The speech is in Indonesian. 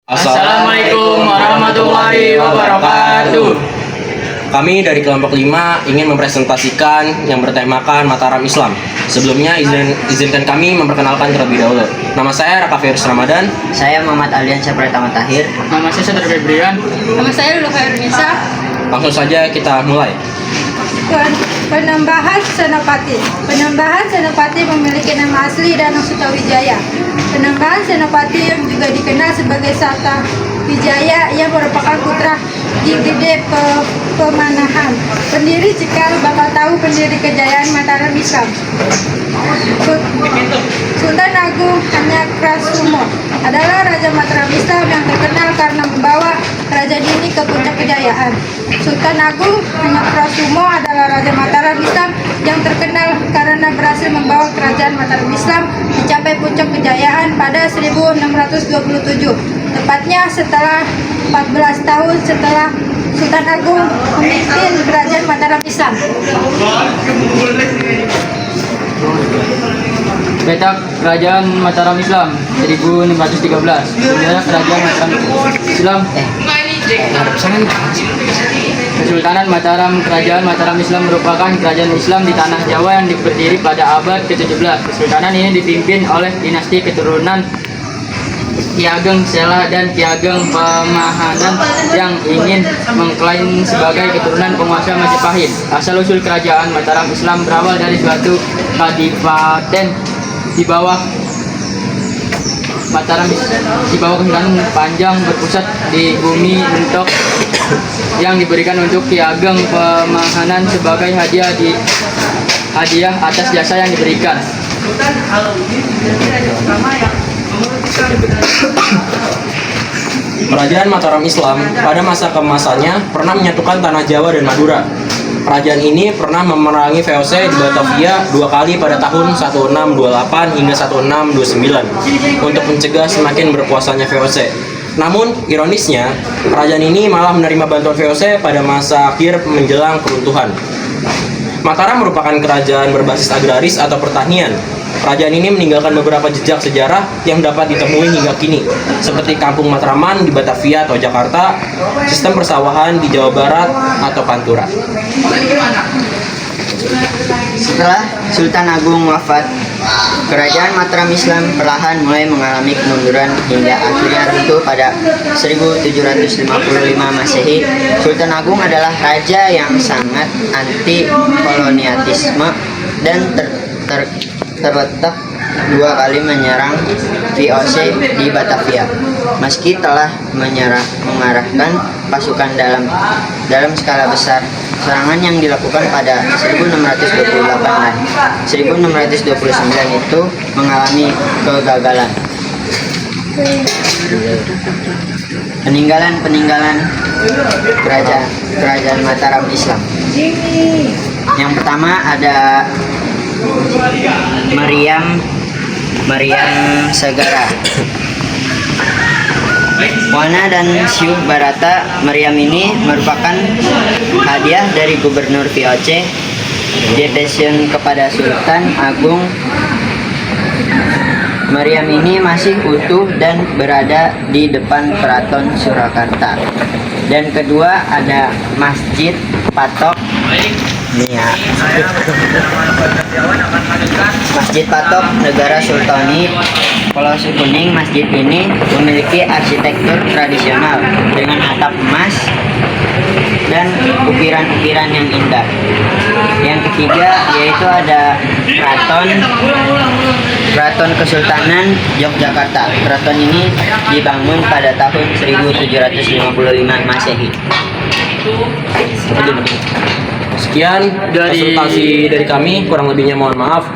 Assalamualaikum warahmatullahi wabarakatuh. Kami dari kelompok 5 ingin mempresentasikan yang bertemakan Mataram Islam. Sebelumnya izinkan kami memperkenalkan terlebih dahulu. Nama saya Raka Firus Ramadan. Saya Muhammad Aliansyah Pratama Tahir. Nama saya Sadar Febrian. Nama saya Lulu Khairunisa. Langsung saja kita mulai. Penambahan Senopati. Penambahan Senopati memiliki nama asli Danang Sutawijaya. Penambahan Senopati yang juga dikenal sebagai Sata Wijaya, ia merupakan putra Ki Gede Pemanahan. Pendiri Cikal bakal tahu pendiri kejayaan Mataram Islam. Sultan Agung Hanyakrasumo adalah Raja Mataram Islam yang terkenal karena membawa kerajaan ini ke puncak kejayaan. Sultan Agung Hanyakrasumo adalah Raja Mataram Islam yang terkenal karena berhasil membawa kerajaan Mataram Islam mencapai puncak kejayaan pada 1627. Tepatnya setelah 14 tahun setelah Sultan Agung memimpin kerajaan Mataram Islam. Letak Kerajaan Mataram Islam 1613. Sejarah Kerajaan Mataram Islam. Kesultanan Mataram. Kerajaan Mataram Islam merupakan kerajaan Islam di tanah Jawa yang berdiri pada abad ke-17. Kesultanan ini dipimpin oleh dinasti keturunan Ki Ageng Sela dan Ki Ageng Pemahanan yang ingin mengklaim sebagai keturunan penguasa Majapahit. Asal-usul kerajaan Mataram Islam berawal dari suatu kadipaten di bawah Mataram, di bawah Kesultanan Panjang berpusat di bumi Entok yang diberikan untuk Ki Ageng Pemahanan sebagai hadiah atas jasa yang diberikan. Kerajaan Mataram Islam pada masa keemasannya pernah menyatukan tanah Jawa dan Madura. Kerajaan ini pernah memerangi VOC di Batavia 2 kali pada tahun 1628 hingga 1629 untuk mencegah semakin berkuasanya VOC. Namun, ironisnya, kerajaan ini malah menerima bantuan VOC pada masa akhir menjelang keruntuhan. Mataram merupakan kerajaan berbasis agraris atau pertanian. Kerajaan ini meninggalkan beberapa jejak sejarah yang dapat ditemui hingga kini, seperti Kampung Matraman di Batavia atau Jakarta, sistem persawahan di Jawa Barat, atau Pantura. Setelah Sultan Agung wafat, kerajaan Mataram Islam perlahan mulai mengalami kemunduran hingga akhirnya runtuh pada 1755 Masehi. Sultan Agung adalah raja yang sangat anti kolonialisme dan terletak 2 kali menyerang VOC di Batavia. Meski telah mengarahkan pasukan dalam skala besar, serangan yang dilakukan pada 1628 dan 1629 itu mengalami kegagalan. Peninggalan kerajaan Mataram Islam. Yang pertama ada Meriam Segara. Wana dan Syuh Barata. Meriam ini merupakan hadiah dari Gubernur VOC Dietitian kepada Sultan Agung. Meriam ini masih utuh dan berada di depan Keraton Surakarta. Dan kedua ada Masjid Patok. Ini ya. Masjid Patok Negara Sultani Pulau Kuning. Masjid ini memiliki arsitektur tradisional dengan atap emas dan ukiran-ukiran yang indah. Yang ketiga yaitu ada Keraton Kesultanan Yogyakarta. Keraton ini dibangun pada tahun 1755 Masehi. Sekian konsultasi dari kami, kurang lebihnya mohon maaf.